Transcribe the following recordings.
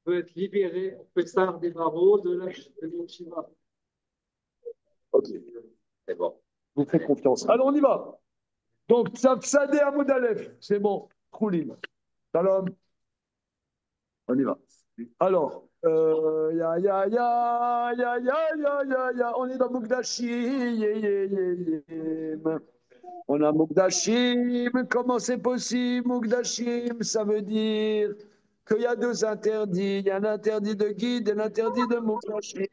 peut être libéré, on peut extraire des barreaux de la Shiva. Ok, c'est bon. Je vous fais confiance. Alors, on y va. Donc, Tzadé Amoud Aleph, c'est bon. Kroulim. Shalom. On y va. Alors, on est dans Mukdashim. On a Mukdashim. Comment c'est possible, Mukdashim? Ça veut dire qu'il y a deux interdits. Il y a un interdit de guide et un interdit de Mukdashim.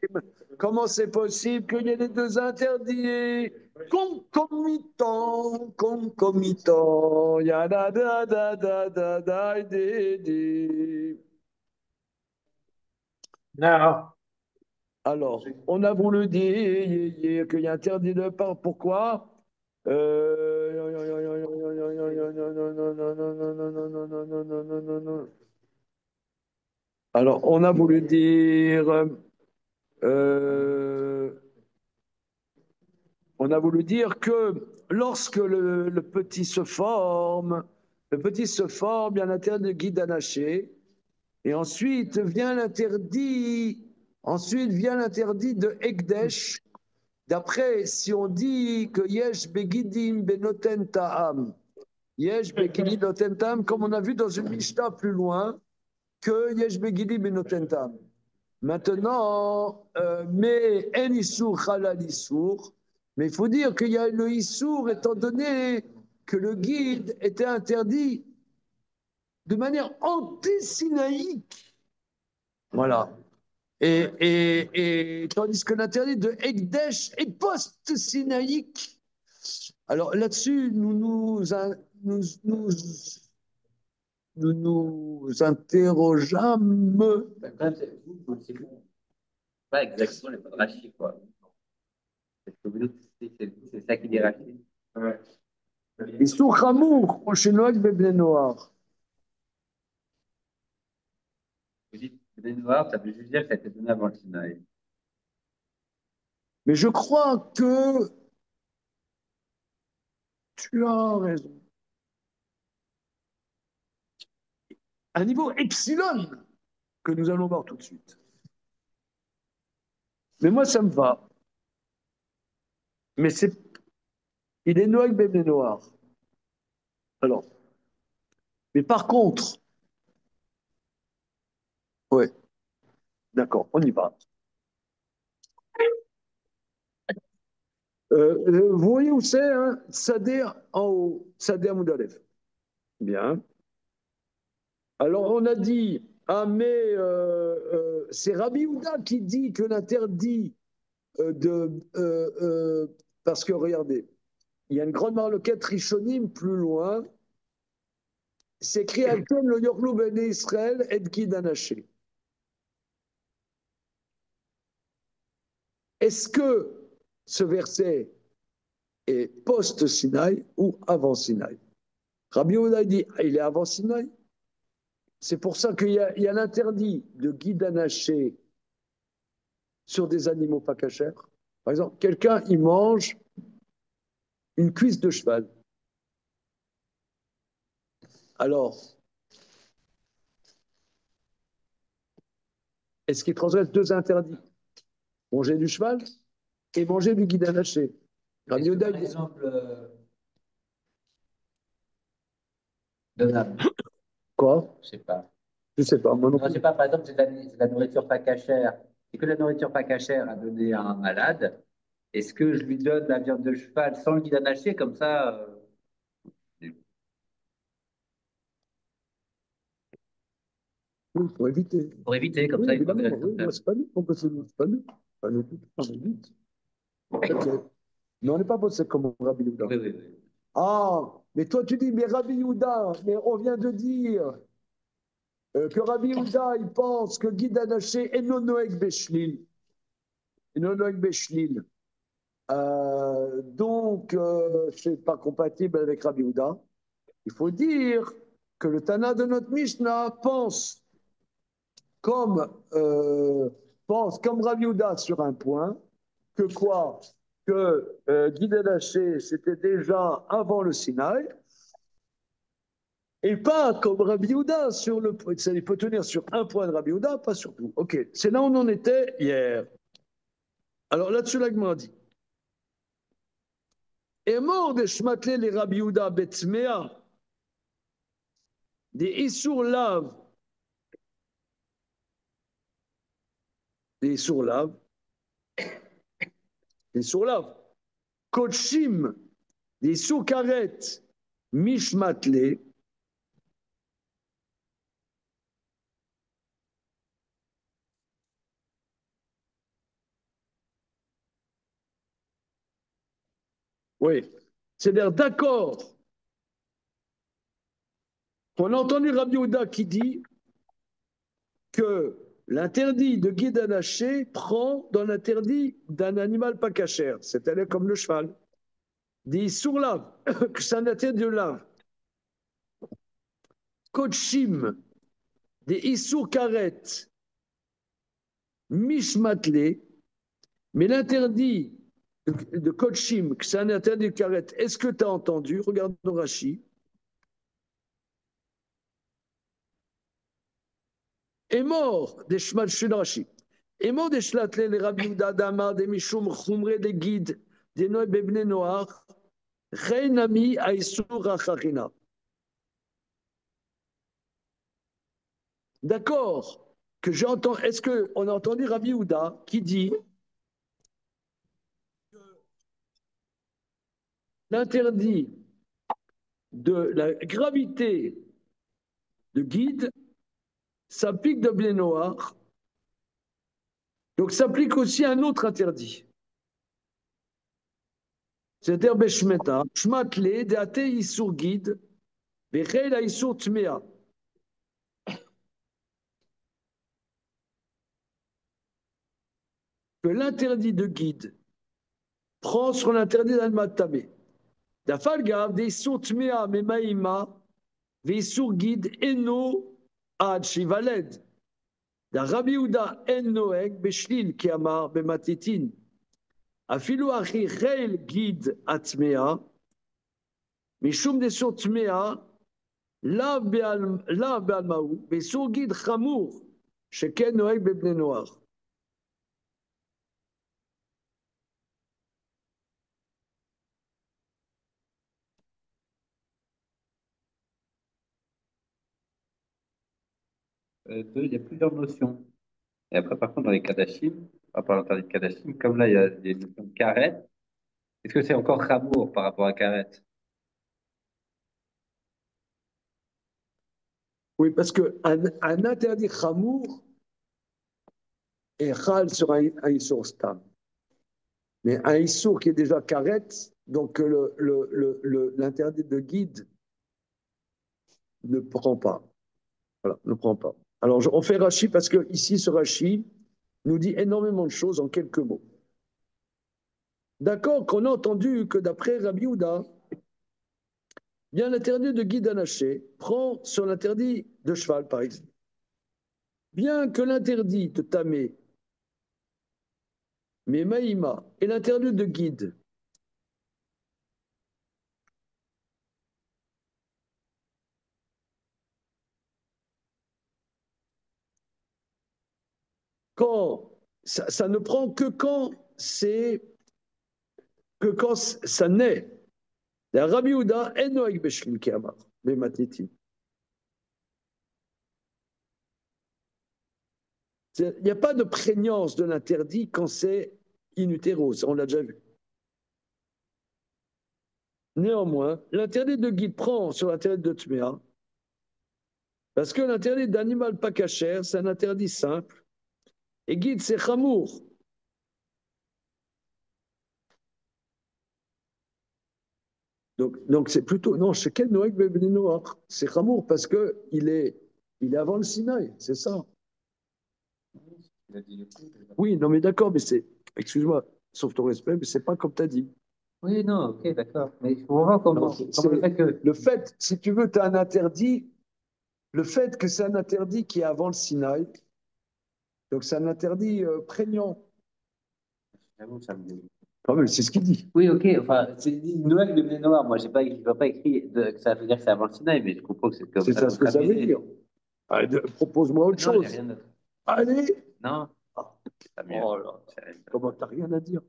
Comment c'est possible qu'il y ait les deux interdits? Concomitant, concomitant. Ya da. Non. Alors, on a voulu dire qu'il y a interdit de part. Pourquoi? Alors, on a voulu dire, euh, on a voulu dire que lorsque le petit se forme, il y a l'interdit de guide anaché, et ensuite vient l'interdit de Ekdesh. D'après, si on dit que Yesh Begidim Benoten Ta'am, Yesh Begidim Benoten Ta'am, comme on a vu dans une Mishnah plus loin, que Yesh Begidim Benoten Ta'am. Maintenant, mais En Issour Halal Issour, mais il faut dire qu'il y a le Issour étant donné que le guide était interdit de manière anti-sinaïque. Voilà. Et tandis que l'interdit de Ekdesh est post-sinaïque. Alors là-dessus, nous interrogeâmes. C'est pas exactement les Rachi, quoi. C'est ça qui dit Rachi. Ouais. Issur Chamour, chez Noël Bebné Noir. Vous dites, les Noirs, ça veut juste dire que ça a été donné avant le Sinaï. Mais je crois que tu as raison. Un niveau epsilon que nous allons voir tout de suite. Mais moi, ça me va. Mais il est Noël Bebné Noir. Alors, mais par contre, ouais, d'accord, on y va. Vous voyez où c'est, hein? Sader en haut, Sader Moudalef. Bien. Alors on a dit, ah mais c'est Rabbi Houda qui dit que l'interdit parce que regardez, il y a une grande marloquette Rishonim plus loin, c'est écrit Altem lo yochlu bnei Israël et Gid anaché. Est-ce que ce verset est post-Sinaï ou avant Sinaï? Rabbi Houda dit, ah, il est avant Sinaï. C'est pour ça qu'il y a l'interdit de guide anaché sur des animaux pas cachers. Par exemple, quelqu'un, il mange une cuisse de cheval. Alors, est-ce qu'il transgresse deux interdits? Manger du cheval et manger du guide anaché. Est-ce que, par exemple, Donald, Quoi? je sais pas. Je sais pas, moi non Non, je plus. sais pas, par exemple, c'est de la nourriture pas cachère. Et que la nourriture pas cachère a donné à un malade, est-ce que je lui donne la viande de cheval sans le guide anaché, comme ça, Oui, il faut éviter. pour éviter, comme Oui, ça, il faut évidemment, éviter le oui, moi, symptôme. c'est pas nous, c'est pas nous. Pas nous, on évite. Ok. Mais on n'est pas bossé comme Rabbi Yehuda. Oui, oui, oui. Ah, mais toi tu dis, mais Rabbi Yehuda, mais on vient de dire que Rabbi Yehuda, il pense que guide anaché est non noeg beshlil. Non noeg beshlil. Donc, c'est pas compatible avec Rabbi Houda. Il faut dire que le Tana de notre Mishnah comme, pense comme Rabbi Houda sur un point, que quoi? Que Guy Daché, c'était déjà avant le Sinaï, Et pas comme Rabbi Yehuda sur le point. Ça, il peut tenir sur un point de Rabbi Yehuda, pas sur tout. Ok, c'est là où on en était hier. Alors là-dessus, la Gemara dit est mort de Shmatlé les Rabbi Yehuda Betzmea, des Issour Lav, des Issour Lav, des Issour Lav, Kochim, des Issour Karet, Mishmatlé. Oui, c'est-à-dire d'accord. On a entendu Rabbi Yehuda qui dit que l'interdit de guide anaché prend dans l'interdit d'un animal pas cachère, c'est-à-dire comme le cheval. Des sourds lave, que c'est un interdit de lave. Kochim, des issour karet, mishmatlé, mais l'interdit de Kochim, que c'est un interdit de karet, est-ce que tu as entendu? Regarde Rashi. Est mort des shmal Rashi. Est mort des shlatlé, les rabbi d'Adama, des mishum chumre, des guides, des noé bebne noir, Reynami aïsour rachachina. D'accord que j'entends. Est-ce qu'on a entendu Rabbi Yehuda qui dit que l'interdit de la gravité de guide s'applique de blé noir, donc s'applique aussi à un autre interdit. C'est-à-dire Beshmeta, Shmatle, Deate Issour guide, Bechel Issour Tmea. Que l'interdit de guide prend sur l'interdit d'Almatamé. Dafalgav, des Issour Tmea, Memaïma, Veissour guide, Eno, Ad Shivaled. Rabbi Yehuda en noeg beshlil ki amar bematitin. Afilu achi chel guide atmea, mishum desur tmea, la be'almahu, besur guide chamour, sheken noeg bebne noir. Il y a plusieurs notions. Et après, par contre, dans les Kadashim, à part l'interdit de Kadashim, comme là, il y a des notions de karet, est-ce que c'est encore Khamour par rapport à karet? Oui, parce qu'un interdit chamour est chal sur un issour stam. Mais un issour qui est déjà karet, donc l'interdit de guide ne prend pas. Voilà, ne prend pas. Alors, on fait Rashi parce que ici, ce Rashi nous dit énormément de choses en quelques mots. D'accord qu'on a entendu que d'après Rabbi Yehuda, bien l'interdit de guide anaché prend sur l'interdit de cheval, par exemple. Bien que l'interdit de tamé, mais maïma, et l'interdit de guide, quand ça ne prend que quand ça naît. Rabbi Yehuda, enoïk beshlim kiamar, mais matiti. Il n'y a pas de prégnance de l'interdit quand c'est in utero, on l'a déjà vu. Néanmoins, l'interdit de guide prend sur l'interdit de tméa, parce que l'interdit d'animal pas cachère, c'est un interdit simple, et guide, c'est chamour. Donc c'est plutôt, non, chez quel Noël Bebni Noach, c'est chamour parce qu'il est avant le Sinaï, c'est ça. Oui, non, mais d'accord, mais c'est, excuse-moi, sauf ton respect, mais c'est pas comme tu as dit. Oui, non, ok, d'accord. Mais il faut voir comment, le fait que. Le fait, si tu veux, tu as un interdit, le fait que c'est un interdit qui est avant le Sinaï, donc c'est un interdit prégnant. J'avoue, ça me dit. Ah oui, c'est ce qu'il dit. Oui, ok. Enfin, c'est Noël de Bnei Noir. Moi, je vois pas écrit que ça veut dire que c'est avant le Sinaï, mais je comprends que c'est comme C'est ça ça ce que ça veut traduisez. dire. Allez, propose-moi autre Non, j'ai chose. rien d'autre. Allez! Non, Ah, pas mieux. oh là, comment t'as rien à dire?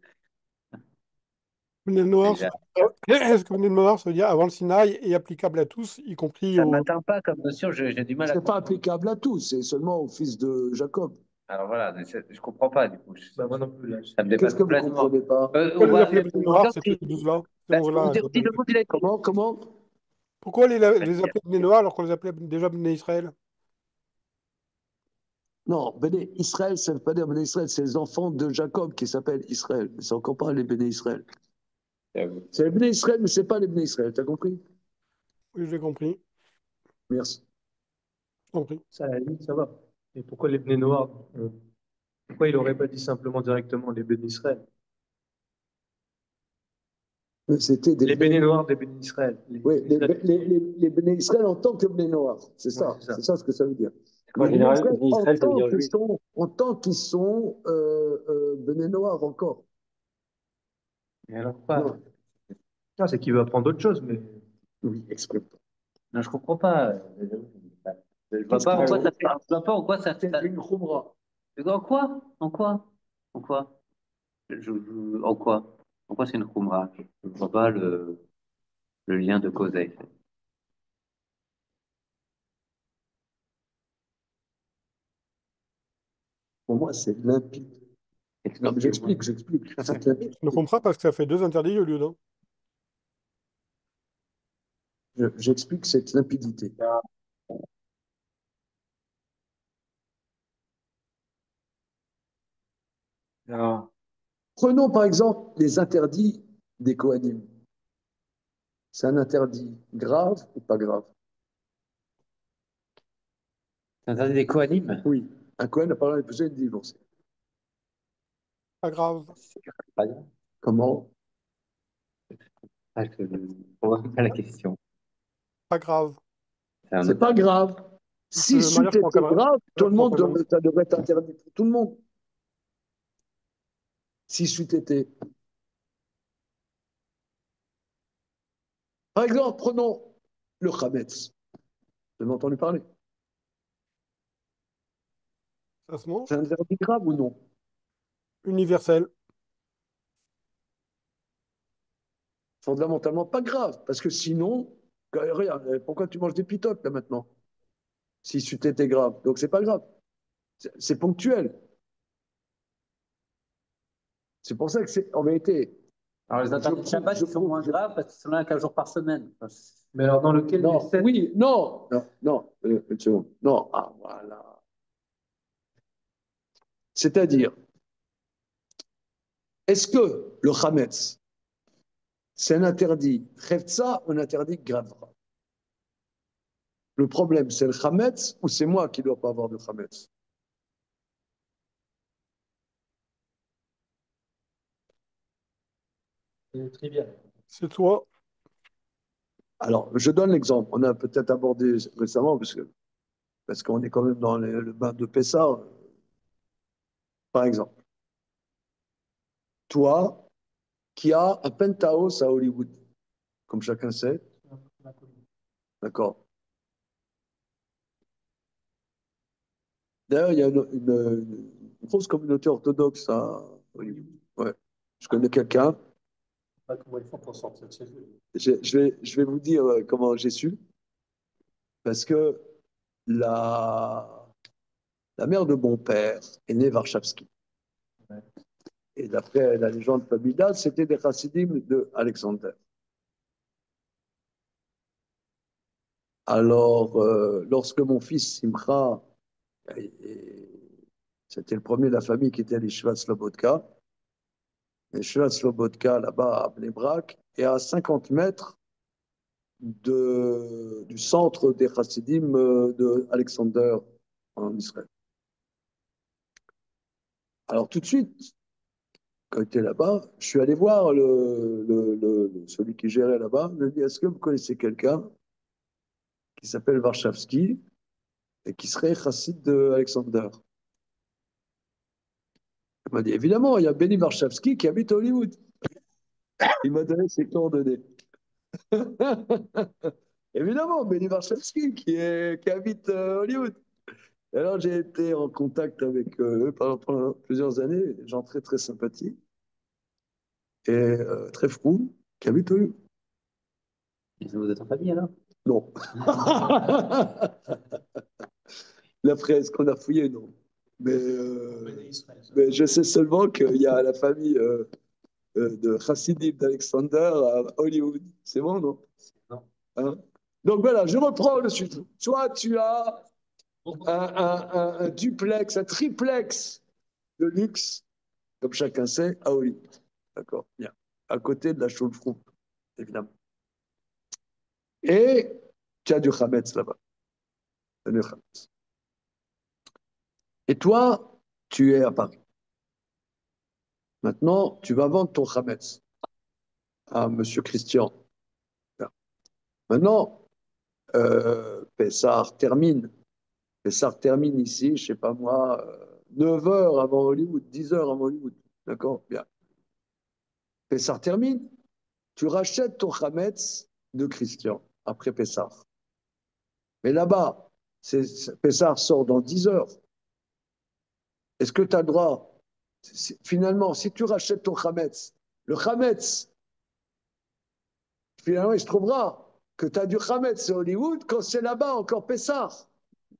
Bnei Noir, Déjà. est-ce que Bnei Noir, ça veut dire avant le Sinaï et applicable à tous, y compris Ça ne aux. m'atteint pas comme notion, j'ai du mal à C'est pas comprendre. applicable à tous, c'est seulement au fils de Jacob. Alors voilà, mais je comprends pas du coup. Bah, moi non plus, là. Ça me Qu'est-ce dépasse que vous ne complètement. comprenez pas? Pourquoi les appeler Bnei Noir, Regarde, ces 12-là? bah, Ces on 11-là, dit le mot, il est Comment? pourquoi les appeler Bnei Noir alors qu'on les appelait déjà Bnei Israël? Non, Béné Israël, ça ne veut pas dire Béné Israël, c'est les enfants de Jacob qui s'appellent Israël. Mais c'est encore pas les Béné Israël. C'est les Béné Israël, mais ce n'est pas les Béné Israël, t'as compris? Oui, j'ai compris. Merci. Compris. Ça, à la limite, ça va. Et pourquoi les Bnei Noirs pourquoi il n'aurait pas dit simplement directement les Béni Israël? Mais c'était des Les Béni Noirs des Béni Israël. Oui, les Béné Israël en tant que Béné Noirs, c'est ça, Ouais, c'est ça. c'est ça ce que ça veut dire. En Les Béné général, Israël, Israël, ça veut dire juif. en tant qu'ils sont Béné Noirs encore. Mais alors quoi? Non, Ah, c'est qu'il veut apprendre autre chose, mais oui, exprime pas. Non, je comprends pas. Je vois Qu'est-ce pas en qu'il quoi ça veut fait. Je vois pas en quoi ça fait. C'est une khumra. En quoi? En quoi? En quoi? En quoi? En quoi c'est une khumra? Je vois pas le lien de cause à effet. Pour moi, c'est limpide. Non, mais Expliquez-moi. j'explique. C'est limpide. Je ne comprends pas parce que ça fait 2 interdits au lieu d'un. J'explique cette limpidité. Non. Prenons par exemple les interdits des Kohanim. C'est un interdit grave ou pas grave? C'est interdit des coanimes? Oui. Un Kohen n'a pas le droit d'épouser et de divorcer. Pas grave. C'est pas grave. Comment? Ah, je ne comprends pas la question. Pas grave. C'est un C'est autre. pas grave. Parce que Si le c'eût mariage pour été encadrer. grave, tout le Pour monde, encadrer. ça devrait être interdit pour tout le monde. Si c'eût été. Par exemple, prenons le Khametz. Vous avez entendu parler? Ça se mange. C'est un interdit grave ou non? Universel. Fondamentalement pas grave. Parce que sinon, regarde, pourquoi tu manges des pitotes là maintenant? Si c'eût été grave. Donc c'est pas grave. C'est ponctuel. C'est pour ça que c'est en vérité. Alors, les interdits de Shabbat, ils sont moins graves parce qu'ils sont là qu'un jour par semaine. mais alors dans lequel Non, les 7 oui, non, non, non, une seconde. Non, ah voilà. C'est-à-dire, est-ce que le Hametz, c'est un interdit Khefza ou un interdit Gravra? Le problème, c'est le Hametz ou c'est moi qui ne dois pas avoir de Hametz? c'est trivial. C'est toi. Alors, je donne l'exemple. On a peut-être abordé récemment, parce qu'on est quand même dans le bain de Pessah. Par exemple, toi qui as un penthouse à Hollywood, comme chacun sait, d'accord? D'ailleurs, il y a une grosse communauté orthodoxe à Hollywood. Ouais. Je connais quelqu'un. Pas comment ils font pour sortir de chez eux. Je vais vous dire comment j'ai su. Parce que la, la mère de mon père est née Warszawski. Ouais. Et d'après la légende familiale, c'était des chassidim de Alexander. Alors, lorsque mon fils Simcha, c'était le premier de la famille qui était à l'Yeshiva Slobodka, l'Yeshiva Slobodka là-bas à Bnei Brak, et à 50 mètres du centre des chassidim de Alexander en Israël. Alors tout de suite, quand j'étais là-bas, je suis allé voir celui qui gérait là-bas. Je lui ai dit, est-ce que vous connaissez quelqu'un qui s'appelle Warszawski et qui serait chassid d'Alexander? Il m'a dit, évidemment, il y a Benny Warshawski qui habite à Hollywood. Il m'a donné ses coordonnées. Évidemment, Benny Warshawski qui habite Hollywood. Alors j'ai été en contact avec eux pendant plusieurs années, des gens très très sympathiques et très fous qui habitent Hollywood. Vous êtes en famille alors? Non. D'après ce qu'on a fouillé, non. Mais je sais seulement qu'il y a la famille de Chassidim d'Alexander à Hollywood. C'est bon, non? Non. Hein? Donc voilà, je reprends le sujet. Soit tu as un duplex, un triplex de luxe, comme chacun sait, à Hollywood. D'accord? Bien. À côté de la Schulfroop, évidemment. Et tu as du Hametz là-bas. Tu as du Hametz. Et toi, tu es à Paris. Maintenant, tu vas vendre ton Hametz à Monsieur Christian. Maintenant, Pessar termine. Pessar termine ici, je sais pas moi, 9 heures avant Hollywood, 10 heures avant Hollywood. D'accord? Bien. Pessar termine. Tu rachètes ton Hametz de Christian après Pessar. Mais là-bas, Pessar sort dans 10 heures. Est-ce que tu as le droit? Finalement, si tu rachètes ton Hametz, le Hametz, finalement, il se trouvera que tu as du Hametz à Hollywood quand c'est là-bas encore Pessar.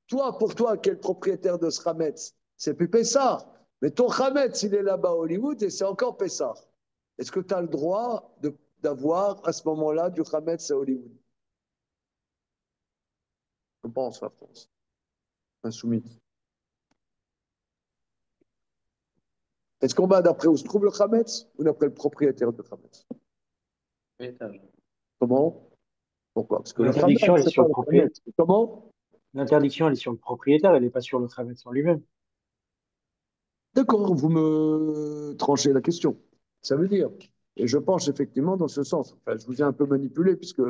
Toi, pour toi, quel propriétaire de ce Hametz? C'est plus Pessar. Mais ton Hametz, il est là-bas à Hollywood et c'est encore Pessar. Est-ce que tu as le droit d'avoir à ce moment-là du Hametz à Hollywood? Je pense, la France. Insoumise. Est-ce qu'on va d'après où se trouve le Hametz ou d'après le propriétaire de Hametz? Comment? Pourquoi? Parce que le L'interdiction, Hametz, elle est c'est sur pas le le propriétaire. Hametz. Comment? L'interdiction, elle est sur le propriétaire, elle n'est pas sur le Hametz en lui-même. D'accord, vous me tranchez la question. Ça veut dire, et je pense effectivement dans ce sens. Enfin, je vous ai un peu manipulé puisque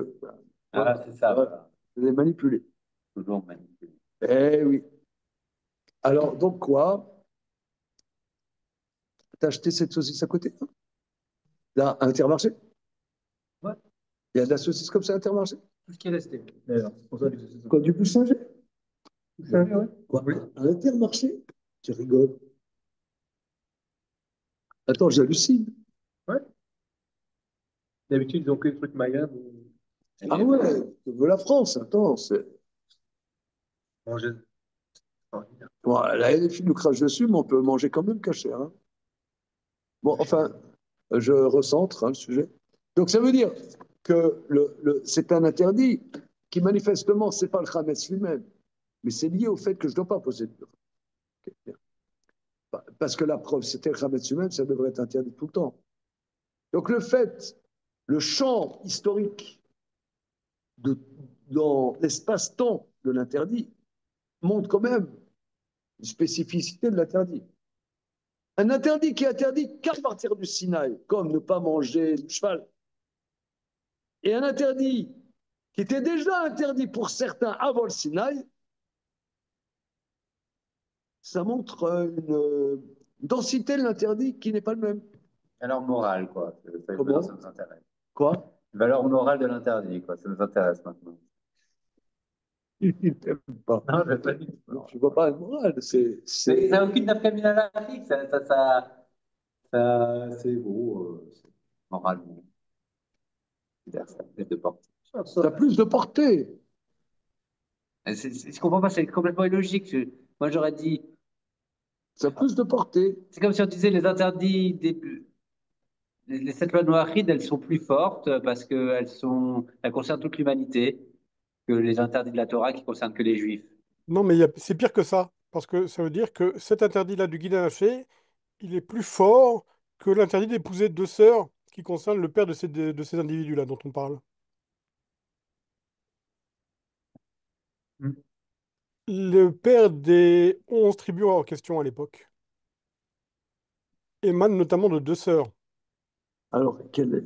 Ah, c'est ça, voilà. je vous ai manipulé. Toujours magnifique. Eh oui. Alors, donc quoi? T'as acheté cette saucisse à côté? Là, à Intermarché? Ouais. Il y a de la saucisse comme ça à Intermarché? Tout ce qui est resté, d'ailleurs. C'est pour ça que c'est ça. Quoi, du Poussin-G? Ouais. Quoi? Oui. À Intermarché? Tu rigoles. Attends, j'hallucine. Ouais. D'habitude, ils ont que des trucs mayas. Ah ouais, de la France, attends, c'est. Manger. Bon, la LFI nous crache dessus, mais on peut manger quand même caché. Hein. Bon, enfin, je recentre hein, le sujet. Donc ça veut dire que c'est un interdit qui manifestement, c'est pas le Hametz lui-même, mais c'est lié au fait que je ne dois pas poser de okay. Parce que la preuve, c'était le Hametz lui-même, ça devrait être interdit tout le temps. Donc le fait, le champ historique dans l'espace-temps de l'interdit montre quand même une spécificité de l'interdit. Un interdit qui est interdit qu'à partir du Sinaï, comme ne pas manger du cheval. Et un interdit qui était déjà interdit pour certains avant le Sinaï, ça montre une densité de l'interdit qui n'est pas le même. Valeur morale, quoi. Comment? Ça nous intéresse. Quoi? Valeur morale de l'interdit, quoi. Ça nous intéresse maintenant. Il t'aime pas. Non, je pas dit. Je ne vois pas la morale. Ça n'a aucune nafkamina à l'Afrique. C'est beau, moralement. Ça fait de porte. Ça a plus de portée. Je comprends pas, c'est complètement illogique. Moi, j'aurais dit. Ça a plus de portée. C'est comme si on disait les interdits les 7 lois noachides, elles sont plus fortes parce elles concernent toute l'humanité que les interdits de la Torah qui concernent que les Juifs. Non, mais c'est pire que ça. Parce que ça veut dire que cet interdit-là du guide haché, il est plus fort que l'interdit d'épouser deux sœurs qui concerne le père de ces individus-là dont on parle. Le père des 11 tribus en question à l'époque émane notamment de deux sœurs. Alors,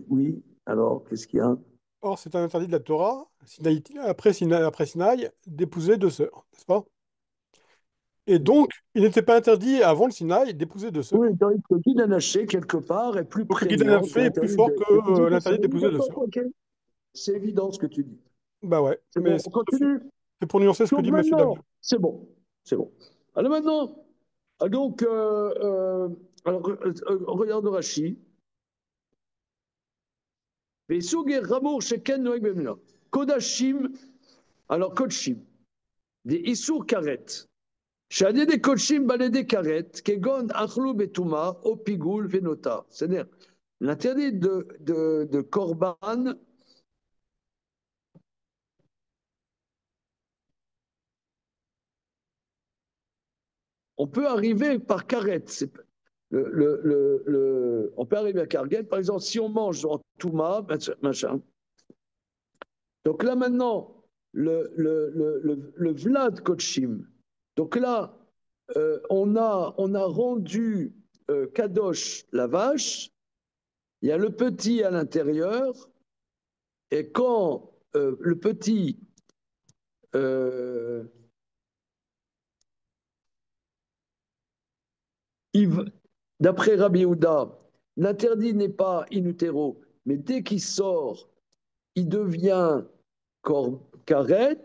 oui, alors, qu'est-ce qu'il y a? Or, c'est un interdit de la Torah, après Sinaï, d'épouser deux sœurs, n'est-ce pas? Et donc, il n'était pas interdit avant le Sinaï d'épouser deux sœurs. Oui, dans le guide anaché, quelque part, est plus Donc le guide prégnant que est plus l'interdit fort que d'épouser deux l'interdit sœurs. Oui, d'épouser deux d'accord, sœurs. ok. C'est évident ce que tu dis. Bah ouais, C'est mais bon, on continue. c'est pour nuancer ce que Donc dit Monsieur Damien. maintenant, c'est bon, c'est bon. Alors maintenant, donc, alors, regarde Rashi. Kodashim, alors Kodshim, des Issour Karet. Shadé des Kodshim balédé Karet, Kegon Achlou Betuma, Opigul Venota. C'est-à-dire, l'interdit de Korban, on peut arriver par Karet. On peut arriver à Karet, par exemple, si on mange en Touma, machin. Donc là maintenant, le Vlad Kodshim. Donc là, on a rendu Kadosh la vache, il y a le petit à l'intérieur, et quand le petit d'après Rabbi Houda, l'interdit n'est pas in utero, mais dès qu'il sort, il devient karet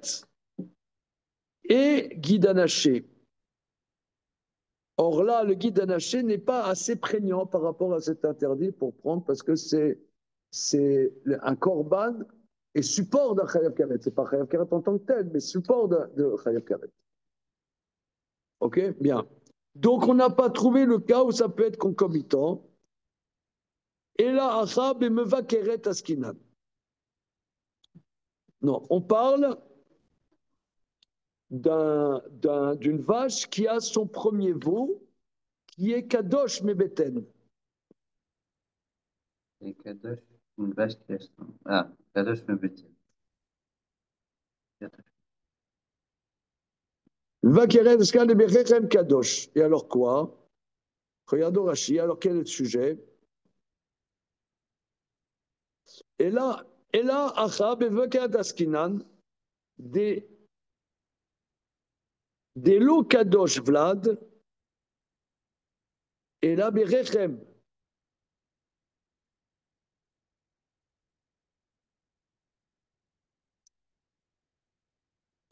et guide anaché. Or là, le guide anaché n'est pas assez prégnant par rapport à cet interdit pour prendre, parce que c'est un korban et support d'un chayav karet. C'est pas chayav karet en tant que tel, mais support de chayav karet. Ok, bien. Donc on n'a pas trouvé le cas où ça peut être concomitant. Et là, achab et meva keret askinan. Non, on parle d'une vache qui a son premier veau, qui est kadosh mebeten. Et Kadosh, une vache qui a son... Ah, Kadosh me bêtise. Vakeret askan et bechechem kadosh. Et alors quoi? Regardons Rashi. Alors quel est le sujet? Et là, achab et vakeret askinan, des lots kadosh vlad, et là, bechechem.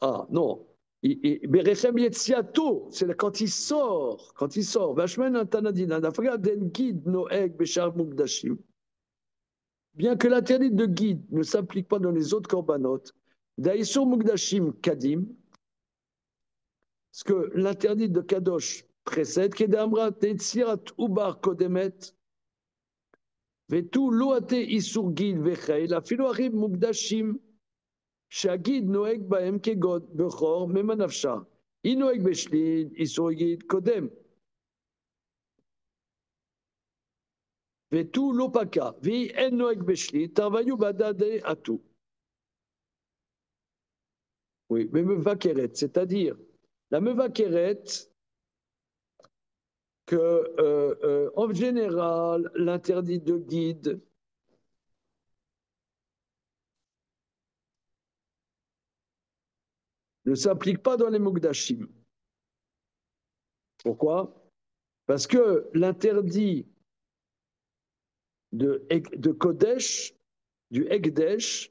Ah, non. Berechem Yetziato, c'est quand il sort. Quand il sort. Vachman Antanadina, Nafra den guide Noeg Beshar Mugdashim. Bien que l'interdit de guide ne s'applique pas dans les autres corbanotes, Daïsur Mugdashim Kadim, parce que l'interdit de Kadosh précède, Kedamra Tetzirat Ubar Kodemet, Vetu Loate Isur Guide Vecheil, la Filoachim Mugdashim. שהגיד נוהג בהם כגוד בכור ממנפשה. היא נוהג בשליל, איסור גיד קודם. ותו לא פקע, והיא אין נוהג בשליל, תרוויו בדדי עטו. Oui, mais mevakeret, c'est-à-dire la mevakeret que, en général, l'interdit de guide ne s'applique pas dans les Mugdashim. Pourquoi? Parce que l'interdit de Kodesh, du Ekdesh,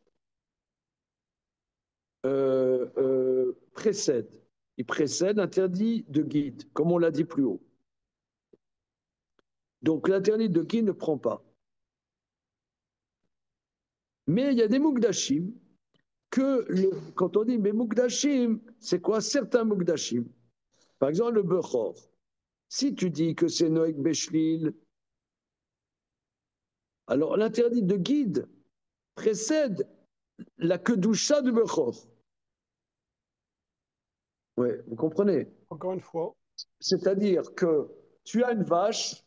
précède. Il précède l'interdit de guide, comme on l'a dit plus haut. Donc l'interdit de guide ne prend pas. Mais il y a des Mugdashim quand on dit mais Mugdashim, c'est quoi certains Mugdashim? Par exemple, le Bechor. Si tu dis que c'est Noek Beshlil, alors l'interdit de guide précède la Kedusha du Bechor. Oui, vous comprenez? Encore une fois. C'est-à-dire que tu as une vache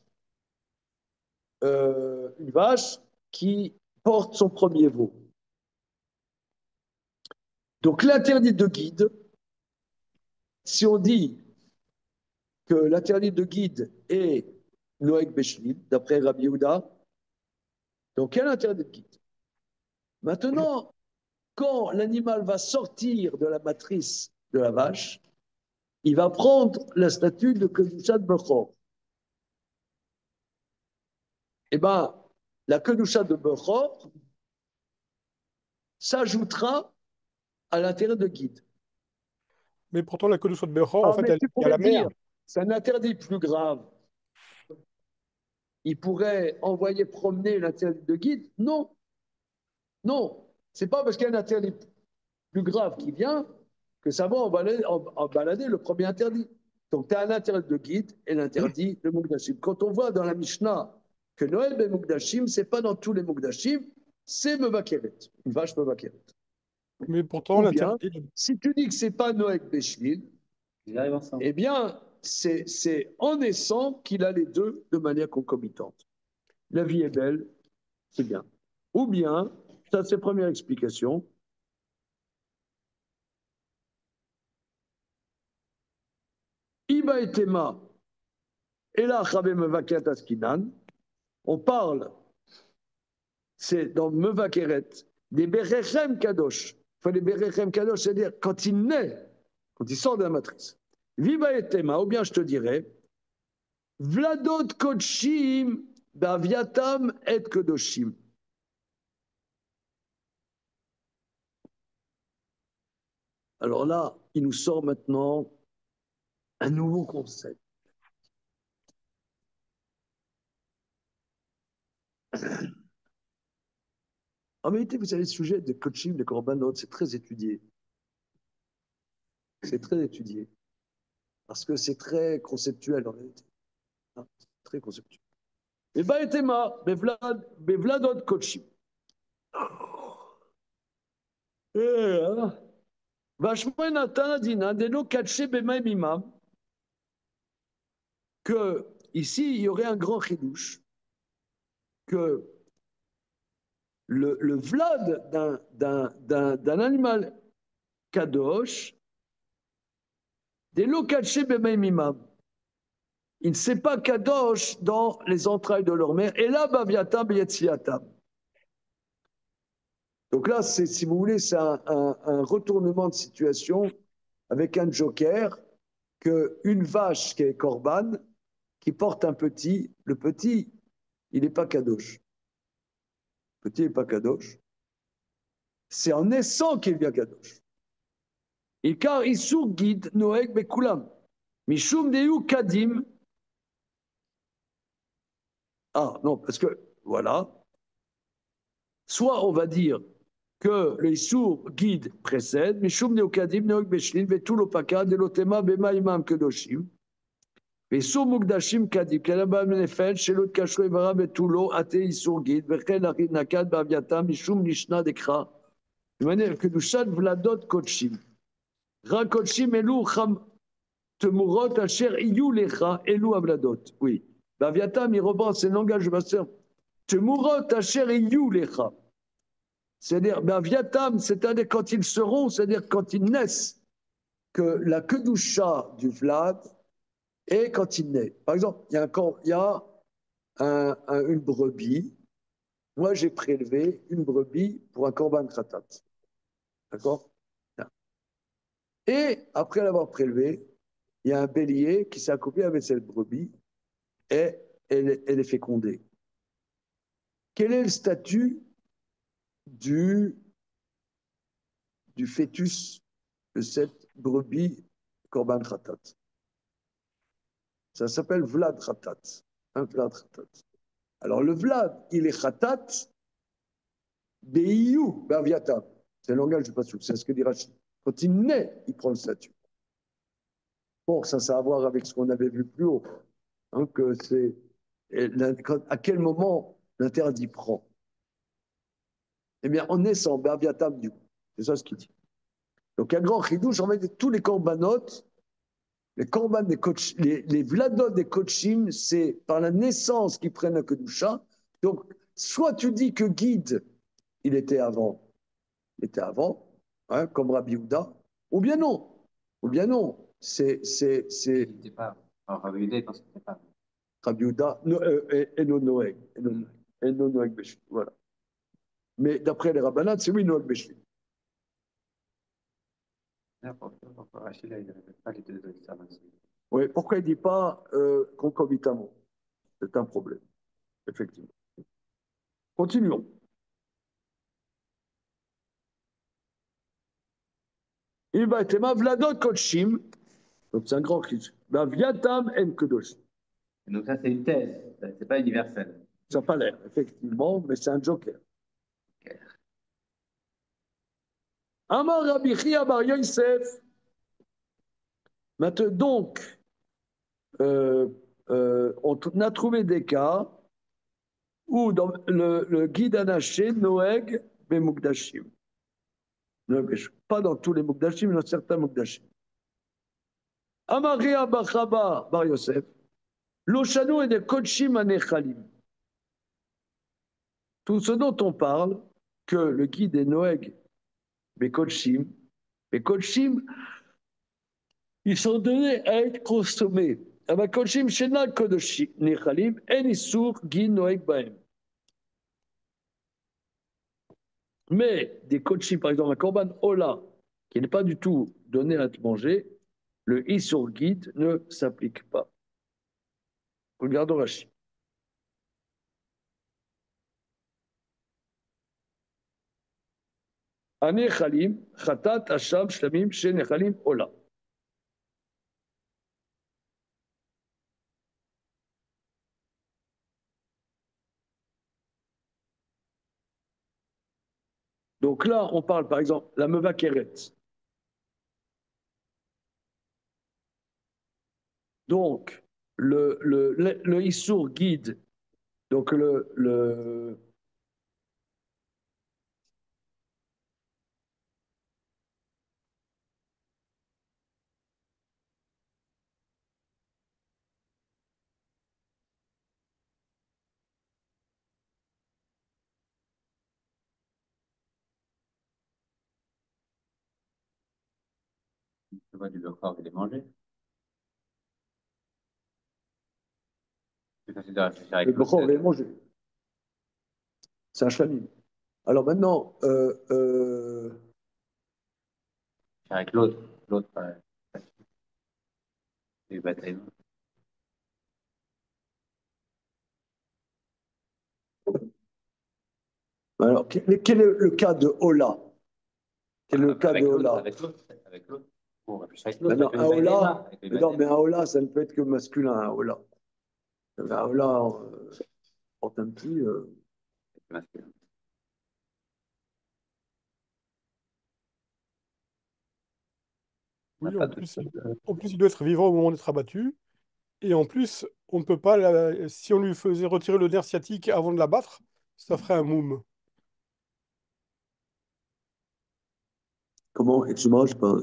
qui porte son premier veau. Donc l'interdit de guide, si on dit que l'interdit de guide est Noek Beshlil, d'après Rabbi Yehuda, donc quel interdit de guide? Maintenant, quand l'animal va sortir de la matrice de la vache, il va prendre la statue de Kedushat Bechor. Eh bien, la Kedushat de Bechor s'ajoutera à l'intérêt de guide. Mais pourtant, la Kedusha de Bechor, en fait, mais tu il y a la pourrais mère. dire, c'est un interdit plus grave. Il pourrait envoyer promener l'interdit de guide? Non. Non. C'est pas parce qu'il y a un interdit plus grave qui vient que ça va en balader le premier interdit. Donc, tu as l'interdit de guide et l'interdit de Mukdashim. Quand on voit dans la Mishnah que Noël ben Mukdashim, c'est pas dans tous les Mukdashim, c'est Mevakeret, une vache Mevakeret. Mais pourtant, Ou bien, l'interdit. si tu dis que c'est pas Noël Béchlil, Ils arrivent ensemble. eh bien, c'est en naissant qu'il a les deux de manière concomitante. La vie est belle, c'est bien. Ou bien, ça c'est la première explication, Iba et Tema, et là, Mevaket Askinan, on parle, c'est dans Mevakeret, des Berechem Kadosh. Enfin, les Berechem Kadosh, c'est-à-dire quand il naît, quand il sort de la matrice. Viva et Tema, ou bien je te dirais, Vladot Kodshim, Baviatam et Kodoshim. Alors là, il nous sort maintenant un nouveau concept. En vérité, vous savez, le sujet de coaching, de korbanot, c'est très étudié. C'est très étudié. Parce que c'est très conceptuel en réalité. Très conceptuel. Et Baetema, Bevladot coaching. Vachement Nathan Dina, Deno Kaché Bemaim Imam, que ici, il y aurait un grand chidouche, que le vlad d'un animal kadosh, des lokaché bemaimimam. Il ne sait pas kadosh dans les entrailles de leur mère. Et là, baviatam yetziatam. Donc là, si vous voulez, c'est un retournement de situation avec un joker qu'une vache qui est korban, qui porte un petit, le petit, il n'est pas kadosh. Le petit n'est pas kadosh. C'est en naissant qu'il devient kadosh. Et car Issur guide Noeg Bekulam. Mishum Deu Kadim. Ah non, parce que voilà. Soit on va dire que le Issur guide précède, Mishum Deu Kadim Noeg Beshlin, Vetulo Pakad, Elotema Bema Imam Kedoshim. Issur Mugdashim Kadim, Kalaba Menefel, Shelot Kashro Evara Vetulo, Ate Issur guide, Vechen Arid Nakad Baviatam, Mishum Nishna Dekra. De manière que Dushat Vladot Kochim. Rakochim Elou Cham. Temurot Asher Iyu Lecha Elou Avladot. Oui. Baviatam, il reprend, c'est le langage de Pasteur. Temurot Asher Iyu Lecha. C'est-à-dire, Baviatam, c'est-à-dire quand ils seront, c'est-à-dire quand ils naissent, que la Kedusha du Vlad est quand il naît. Par exemple, il y a une brebis. Moi, j'ai prélevé une brebis pour un korban khatat. D'accord? Et après l'avoir prélevé, il y a un bélier qui s'est accouplé avec cette brebis et elle est fécondée. Quel est le statut du fœtus de cette brebis Korban Khatat? Ça s'appelle Vlad Khatat. Un Vlad Khatat. Alors le Vlad, il est Khatat, Beiyu, Baviatam. C'est le langage du Passouk, c'est ce que dit Rachid. Quand il naît, il prend le statut. Bon, ça a à voir avec ce qu'on avait vu plus haut. Hein, que c'est, à quel moment l'interdit prend? Eh bien, en naissant, Baviatam, du coup. C'est ça ce qu'il dit. Donc, un grand chidouche, en fait, tous les corbanotes, les korban des coach, les vladot des coachim, c'est par la naissance qu'ils prennent la kedusha. Donc, soit tu dis que guide, il était avant, hein, comme Rabbi Houda, ou bien non. Ou bien non. Il n'était pas. Alors, Rabbi Houda, quand c'était pas. Rabbi Houda, Eno Noeg. Eno Noeg Beshvi. Voilà. Mais d'après les rabbanats, c'est oui, Noeg Beshvi. Pourquoi Rachid, là, il ne répète pas les deux observations. Oui, pourquoi il ne dit pas concomitamment? C'est un problème, effectivement. Continuons. Il va être Vladot Kotshim, donc c'est un grand cri. Viatam en Kedosh. Donc ça, c'est une thèse, c'est pas universel. Ça n'a pas l'air, effectivement, mais c'est un joker. Amar Rabbi Chia Bar Yosef. Maintenant, donc, on a trouvé des cas où dans le guide anaché, Noeg, Bemukdashim. Pas dans tous les Mukdashim, mais dans certains Mukdashim. Amaria Bachaba Bar Yosef. L'Oshano et des Kodshim Anechalim. Tout ce dont on parle, que le guide est Noeg, Bekodshim, ils sont donnés à être consommés. Kodshim Shena Kodoshim Nechalim, En Isur Guide Noeg Baem. Mais des Kodshim, par exemple, un Korban Ola, qui n'est pas du tout donné à être mangé, le Isur Guide ne s'applique pas. Regardons Rashi. Anechalim, Chatat, Hasham, Shlamim, Shenechalim, Ola. Donc là, on parle par exemple la meva keret. Donc, le Issour guide, donc Le bois du Bocor, il est mangé. C'est facile de réfléchir avec le Bechor, on va manger. C'est un Shlamim. Alors maintenant, avec l'autre. L'autre, c'est bataille. alors, quel est le cas de Ola? Quel est le cas de Ola? Avec l'autre. On réfléchit avec Maintenant, l'autre. un Ola, non, mais un Ola, ça ne peut être que masculin, un Ola. Un Ola, porte un petit. Oui, en plus, il doit être vivant au moment d'être abattu. Et en plus, on ne peut pas, si on lui faisait retirer le nerf sciatique avant de l'abattre, ça ferait un moum. Comment? Excuse-moi, je pas.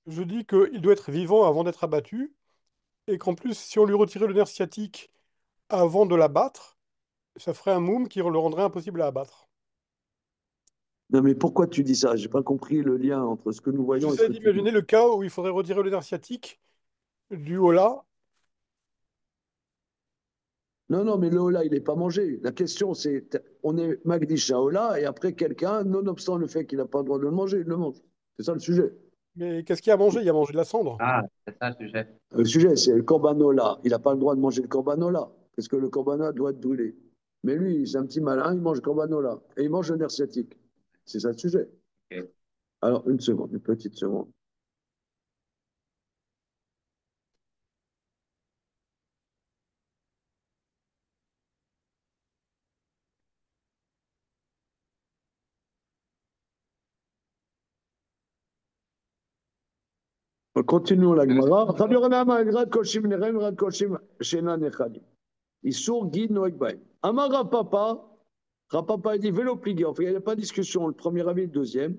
Je dis qu'il doit être vivant avant d'être abattu, et qu'en plus, si on lui retirait le nerf sciatique avant de l'abattre, ça ferait un moum qui le rendrait impossible à abattre. Non, mais pourquoi tu dis ça? J'ai pas compris le lien entre ce que nous voyons et ce J'essaie que tu dis. d'imaginer le cas où il faudrait retirer le nerf sciatique du Ola. Non, non, mais le Ola, il n'est pas mangé. La question, c'est, on est Magdish à Ola, et après quelqu'un, nonobstant le fait qu'il n'a pas le droit de le manger, il le mange. C'est ça le sujet. Mais qu'est-ce qu'il a mangé? Il a mangé de la cendre. Ah, c'est ça le sujet. Le sujet, c'est le Korbanola. Il n'a pas le droit de manger le Korbanola, parce que le Korbanola doit être brûlé. Mais lui, c'est un petit malin, il mange le Korbanola, et il mange le nerf sciatique. C'est ça le sujet. Ok. Alors, une seconde, une petite seconde. Continuons la Gemara. Rabbi Yochanan, Rad Koshim Nerem, Rad Koshim Shena Nechalim. Issour guide Noek Baim. Amar Rapapa, il dit vélo plié. Enfin, il n'y a pas de discussion. Le premier avis, le deuxième.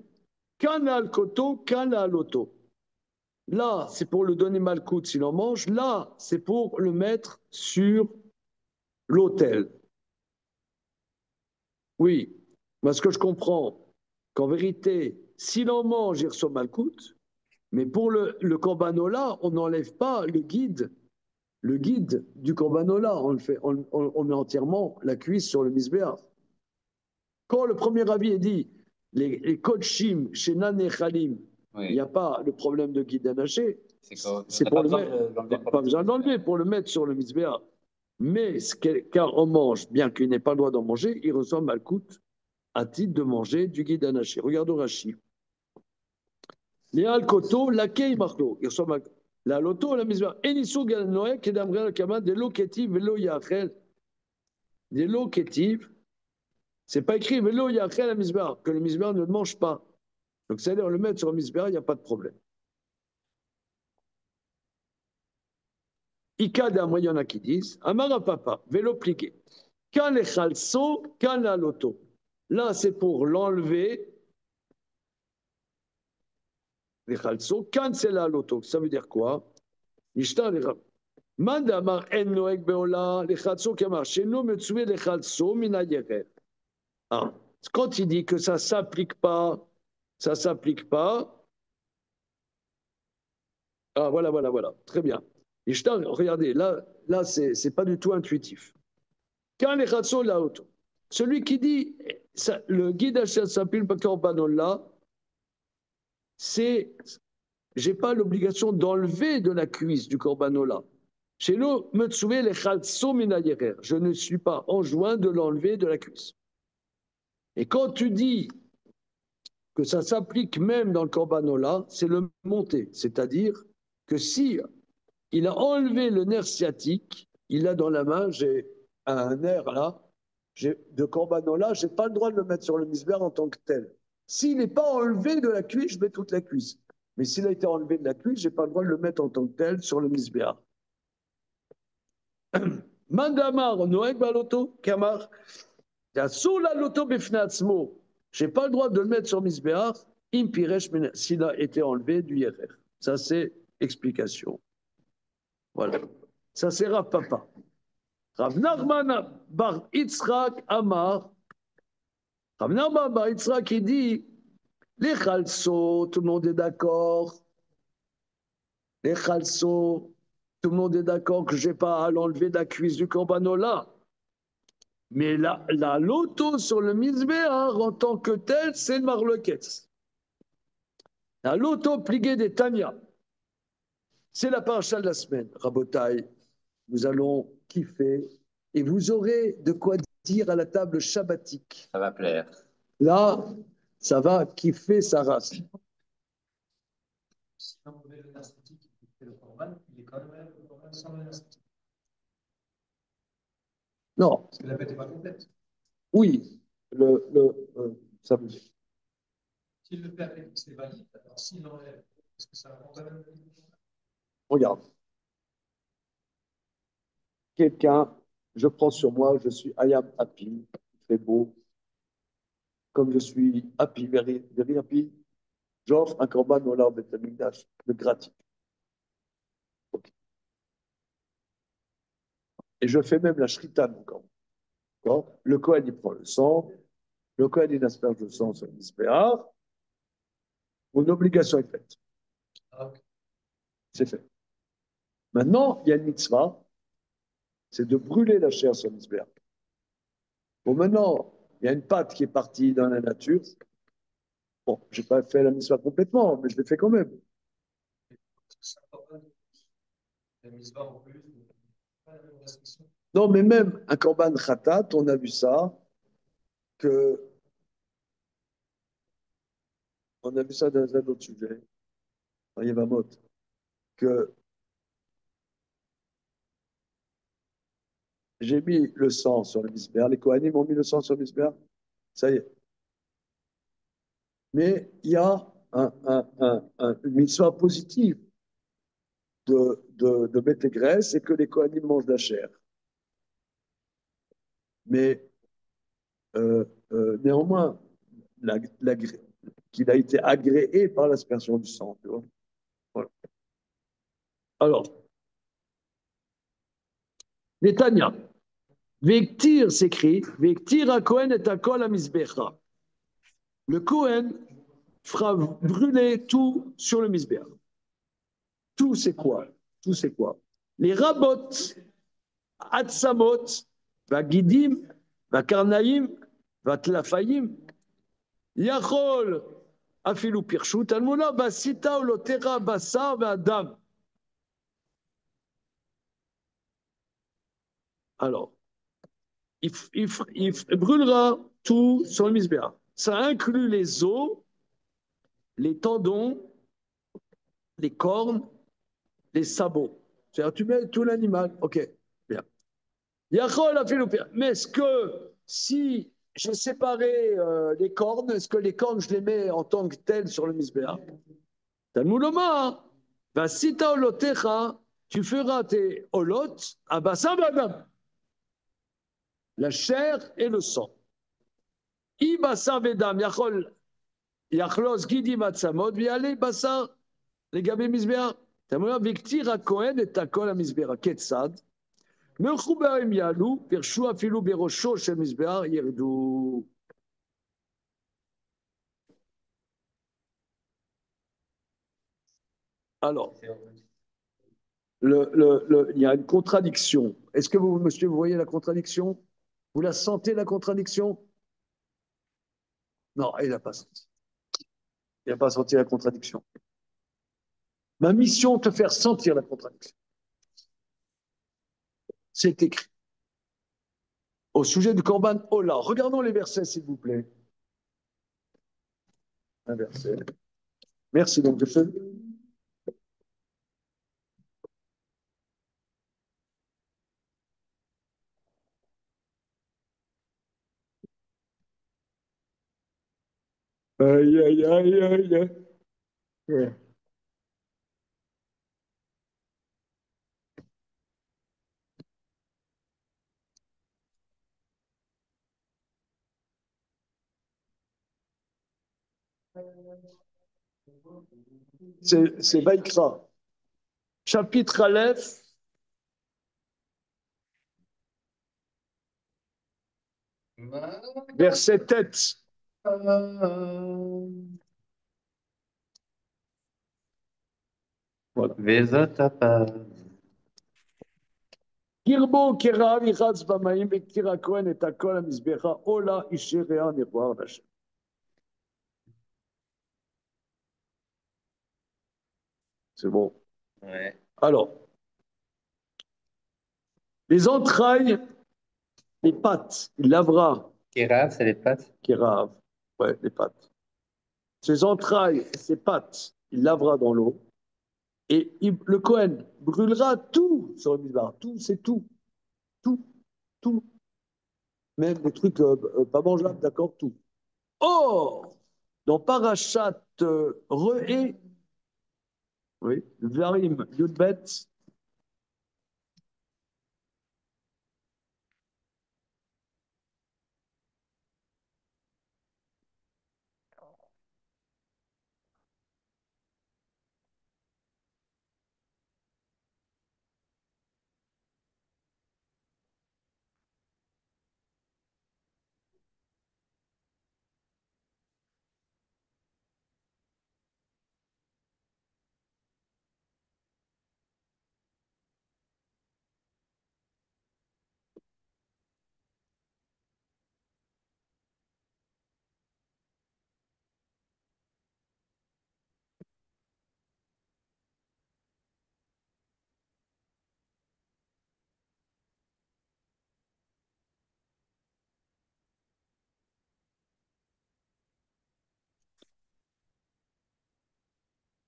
Canal Koto, Canal Auto. Là, c'est pour le donner malcoute s'il en mange. Là, c'est pour le mettre sur l'autel. Oui, parce que je comprends qu'en vérité, s'il en mange, il reçoit malcoute. Mais pour le Corbanola, on n'enlève pas le guide du Corbanola. On met entièrement la cuisse sur le misbéa. Quand le premier avis est dit, les Kodshim chez Nanechalim, Il n'y a pas le problème de guide anaché. C'est pas pour le besoin mettre. de l'enlever pour Pas le besoin de l'enlever pour le mettre sur le misbéa. Mais car on mange, bien qu'il n'ait pas le droit d'en manger, il ressemble à Malkout à titre de manger du guide anaché. Regardons Rashi. Léal Koto, laquelle marlo. Il ressemble à la loto, la misbéa. Enisu galnoé, kedamrel kama, de l'eau kétive, velo yachel. De l'eau kétive. C'est pas écrit velo yachel la misbéa, que le misbéa ne le mange pas. Donc, c'est-à-dire le mettre sur le misbéa, il n'y a pas de problème. Ikada, moi, il y en a qui disent, Amara papa, vélo pliqué. Quand les chalso, quand la loto. Là, c'est pour l'enlever. Les chalso, quand c'est la loto. Ça veut dire quoi? Nishta, les Mandamar en noek beola, les chalso kamar. Chez nous, me tsoué les chalso, mina yerer. Ah. Quand il dit que ça s'applique pas, ça s'applique pas. Ah, voilà. Très bien. Nishta, regardez, là c'est pas du tout intuitif. Quand les chalso, la loto. Celui qui dit, le guide Hachem s'appelle Korbanollah, c'est, j'ai pas l'obligation d'enlever de la cuisse du Korbanollah. Chez nous, je ne suis pas enjoint de l'enlever de la cuisse. Et quand tu dis que ça s'applique même dans le Korbanollah, c'est le monter. C'est-à-dire que si il a enlevé le nerf sciatique, il a dans la main, j'ai un nerf là, de Korbanollah, je n'ai pas le droit de le mettre sur le misber en tant que tel. S'il n'est pas enlevé de la cuisse, je mets toute la cuisse. Mais s'il a été enlevé de la cuisse, je n'ai pas le droit de le mettre en tant que tel sur le misber. Mandamar, Noël Baloto, Kamar, sous la loto befnatzmo, je n'ai pas le droit de le mettre sur misber, impiresh, s'il a été enlevé du yerer. Ça, c'est explication. Voilà. Ça, c'est Rav Papa. Rav Nachman bar Yitzhak Amar. Rav Nachman bar Yitzhak, il dit, les chalso, tout le monde est d'accord. Les chalso, tout le monde est d'accord que je n'ai pas à l'enlever de la cuisse du Korbanollah. Mais la loto sur le misbéar en tant que tel, c'est le marloquette. La loto pliée des Tanya, c'est la paracha de la semaine. Rabotai, nous allons kiffer et vous aurez de quoi dire à la table shabbatique. Ça va plaire. Là, ça va kiffer sa race. Si on met le narcotique qui fait le corban, il est quand même le corban sans le narcotique. Non. Parce que la bête n'est pas complète. Oui, ça veut dire. S'il le fait avec, c'est valide. Alors s'il enlève, est-ce que ça rend quand même? Regarde. Quelqu'un, je prends sur moi, je suis Ayam happy, il fait beau. Comme je suis happy, very, very happy, j'offre un corban au lard de gratitude. Okay. Et je fais même la shrita de mon corban. Le Kohen, il prend le sang, le Kohen, il asperge le sang sur le misbéar. Mon obligation est faite. Ah, okay. C'est fait. Maintenant, il y a une mitzvah, c'est de brûler la chair sur le misbéar. Bon, maintenant, il y a une pâte qui est partie dans la nature. Bon, je n'ai pas fait la mitzvah complètement, mais je l'ai fait quand même. La mitzvah en plus, pas la même restriction. Non, mais même un korban khatat, on a vu ça, on a vu ça dans un autre sujet, dans Yevamot, que j'ai mis le sang sur le misbéar, les Kohanim ont mis le sang sur le misbéar, ça y est. Mais il y a une mitzvah positive de mettre les graisses et que les Kohanim mangent la chair. Mais néanmoins, qu'il a été agréé par l'aspersion du sang. Tu vois, voilà. Alors, Netanya, Vektir s'écrit, Vektir à Kohen et à Kol Misbecha. Le Kohen fera brûler tout sur le Misbecha. Tout c'est quoi? Tout c'est quoi? Les rabot, Atsamot, Vagidim, Vakarnaïm, Vatlafayim, Yachol, Afilu Pirshu, Talmuna, Basita, Olotera, Bassa, Adam. Alors, il brûlera tout sur le misbéa. Ça inclut les os, les tendons, les cornes, les sabots. C'est-à-dire, tu mets tout l'animal. Ok, bien. Mais est-ce que si j'ai séparé les cornes, est-ce que les cornes, je les mets en tant que telles sur le misbéa? Talmudoma, bah, si t'as olotecha, tu feras tes olot à bassa badam, la chair et le sang. I bassa vedam, yachlos gidi matzamot, viale bassa, les gabé misbéa. Talmudoma, victir à Cohen et à kol à misbéa. Ketzad. מחוברים יעלו, פרשו אפילו בראשו של מזבח, ירדו. Alors, il y a une contradiction. Est-ce que vous, monsieur, vous voyez la contradiction? Vous la sentez, la contradiction? Non, il n'a pas senti. Il n'a pas senti la contradiction. Ma mission, te faire sentir la contradiction. C'est écrit. Au sujet du Korban Ola. Regardons les versets, s'il vous plaît. Un verset. Merci donc de ce. Aïe, aïe, aïe, aïe, aïe. Ouais. C'est Vaïkra. Chapitre Aleph. Verset tête. Voilà. Kirbo kerav yichatz b'mayim v'kira kohen et hakol hamizbecha ola isherea nirvar d'Hashem. C'est bon. Ouais. Alors, les entrailles, les pattes, il lavera. Kerav, c'est les pattes. Kerav, ouais, les pattes. Ses entrailles, ses pattes, il lavera dans l'eau. Et le Kohen brûlera tout sur le misbar. Tout, c'est tout. Tout, tout. Même les trucs pas mangeables, d'accord, tout. Or, dans Parashat Re'e, oui, Varim Yudbet,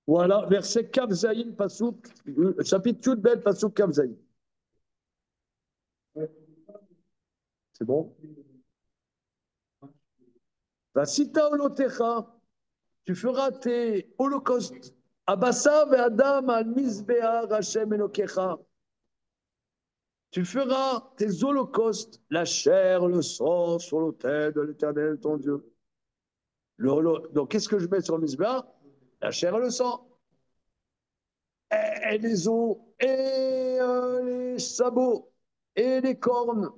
voilà, verset Kavzaïn, Pasouk, chapitre Yudbet, Pasouk Kavzaïn. C'est bon? Vasita olotecha, tu feras tes holocaustes. Abassa ve'adam al mizbeah Hashem Elokecha. Tu feras tes holocaustes, la chair, le sang sur l'autel de l'Éternel, ton Dieu. Donc, qu'est-ce que je mets sur le mizbeah? La chair et le sang. Et les os, et les sabots, et les cornes.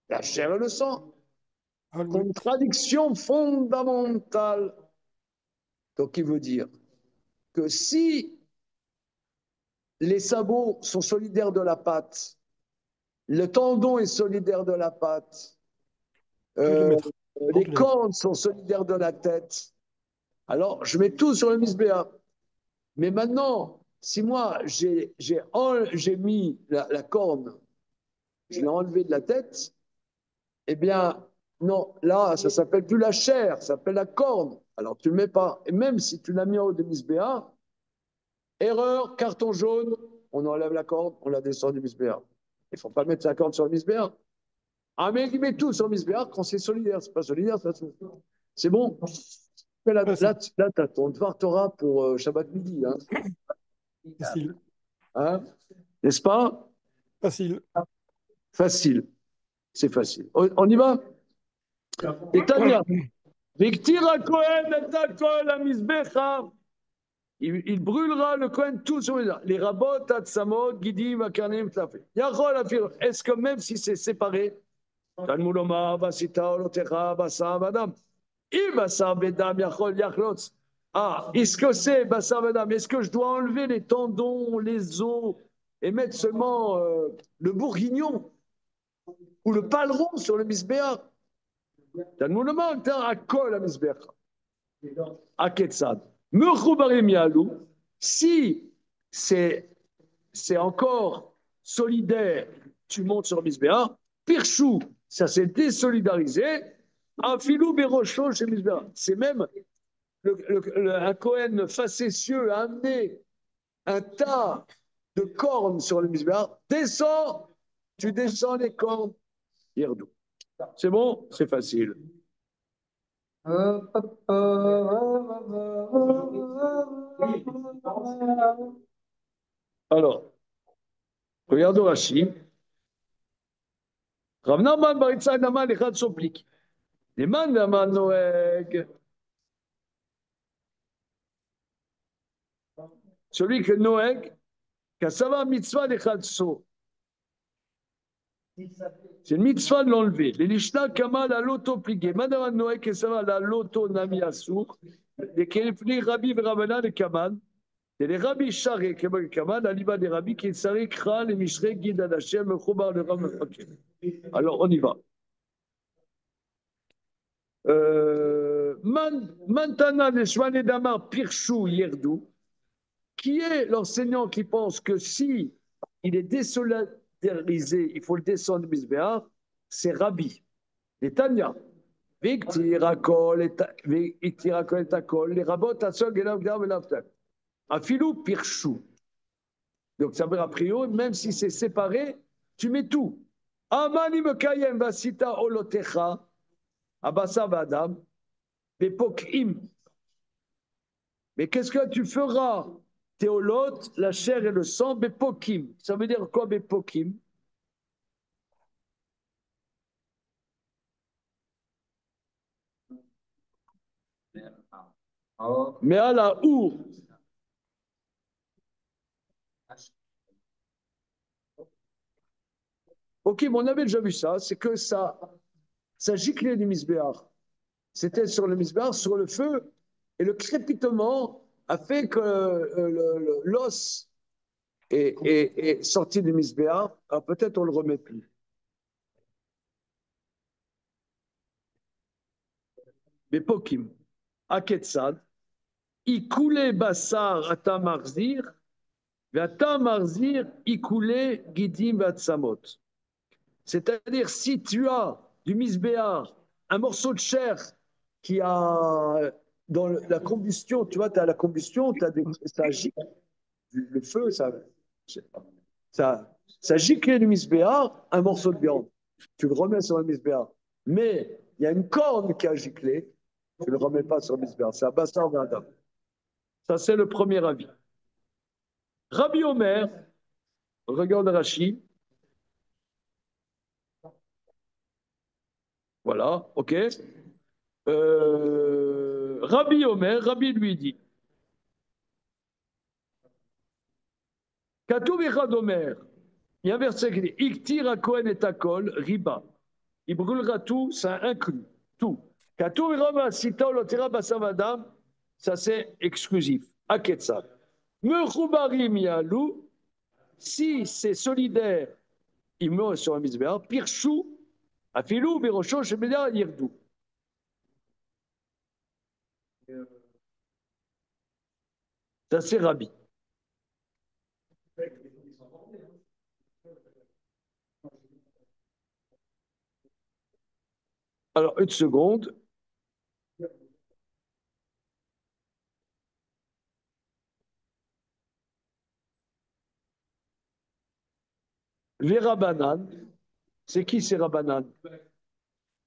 La chair et le sang. Ah, oui. Contradiction fondamentale. Donc, il veut dire que si les sabots sont solidaires de la pâte, le tendon est solidaire de la pâte, Tu les mettre dans les tes lèvres. cornes sont solidaires de la tête, Alors, je mets tout sur le misbéa. Mais maintenant, si moi, j'ai mis la corne, je l'ai enlevée de la tête, eh bien, non, là, ça s'appelle plus la chair, ça s'appelle la corne. Alors, tu ne le mets pas. Et même si tu l'as mis en haut de misbéa, erreur, carton jaune, on enlève la corne, on la descend du misbéa. Il ne faut pas mettre sa corne sur le misbéa. Un mec qui met tout sur le misbéa quand c'est solidaire. C'est pas solidaire, ça. C'est bon. Mais là, Ouais, là, tu as ton devoir Torah pour Shabbat midi. Hein. facile. Hein? N'est-ce pas? Facile. Facile. C'est facile. On y va? Et Tania. Viktira Kohen et Kohen la misbecha. Il brûlera le Kohen tout sur les rabots, Tatsamot, Gidim, Akanim, Tlafé. Yachol Afir. Est-ce que même si c'est séparé, Talmuloma, Basita, Olotecha, Bassa, Badam, Bassa, Bedam, Yachol, Yachlotz. Ah, est-ce que c'est Bassa, Badam? Est-ce que je dois enlever les tendons, les os et mettre seulement le bourguignon ou le paleron sur le misbéach? Talmuloma, Akol, la misbéach. Aketsad. Mechubarim Yalou, si c'est encore solidaire, tu montes sur Misbéa. Pirchou, ça s'est désolidarisé. Afilou Berocho chez Misbéa. C'est même un Cohen facétieux a amené un tas de cornes sur le Misbéa. Descends, tu descends les cornes. Yerdou. C'est bon? C'est facile. Alors, regardons Rashi. Rav Naman Baritzai Naman Echad Soplik. Neman Naman Noeg. Celui que Noeg, Kassava Mitzvah Echad So. C'est une mitzvah de l'enlever. Les Lishna Kamal à l'auto-pligué. Madame Noeg, Kassava à l'auto-nami Assour. Les Kerifli Rabbi Vravana de Kamal. Et les Rabbi Charé Kamal, Aliba des Rabbi qui s'arrêtent Kral et Mishré Guide à Hachem, Chobar le Ram Fakir. Alors on y va. Mantana de Shwane Damar Pirchou Yerdou, qui est l'enseignant qui pense que si il est désolidarisé, il faut le descendre de Misbéa, c'est Rabbi. Et Tanya. Victirakol et Takol, les rabots à Sol, Gelav, Gav et Laftel. Afilou Pirchou. Donc ça veut dire a priori, même si c'est séparé, tu mets tout. Amani Mekayem Vasita Olotecha, Abassa Vadam, Bepokim. Mais qu'est-ce que tu feras, Théolot, la chair et le sang, Bepokim? Ça veut dire quoi, Bepokim? Mais à la où? Ok, on avait déjà vu ça, c'est que ça giclait du misbéach. C'était sur le misbéach, sur le feu, et le crépitement a fait que l'os est sorti du misbéach. Alors peut-être on le remet plus. Mais pokim, aketsad, ikoulé bassar atamarzir, atamarzir ikoulé gidim vatsamot. C'est-à-dire, si tu as du misbéar, un morceau de chair qui a dans la combustion, tu vois, tu as la combustion, ça gicle, le feu, ça gicle du misbéar, un morceau de viande. Tu le remets sur le misbéar. Mais il y a une corne qui a giclé, tu ne le remets pas sur le misbéar. C'est un bassar d'Adam. Ça, c'est le premier avis. Rabbi Omer, regarde Rashi. Voilà, ok. Rabbi Omer, Rabbi lui dit Katoub Echad Omer, il y a un verset qui dit Iktir a Kohen et Takol, riba. Il brûlera tout, ça inclut tout. Katoub Echad Sita Olotera Basavadam, ça c'est exclusif. Aketsa. Mechoubarim Yalou, si c'est solidaire, il meurt sur un misbéa. Pirchou, Afilou, Berocho, Shemeda, Yerdou. Ça, c'est Rabbi. Alors, une seconde. Les Rabbanan, c'est qui ces Rabbanan?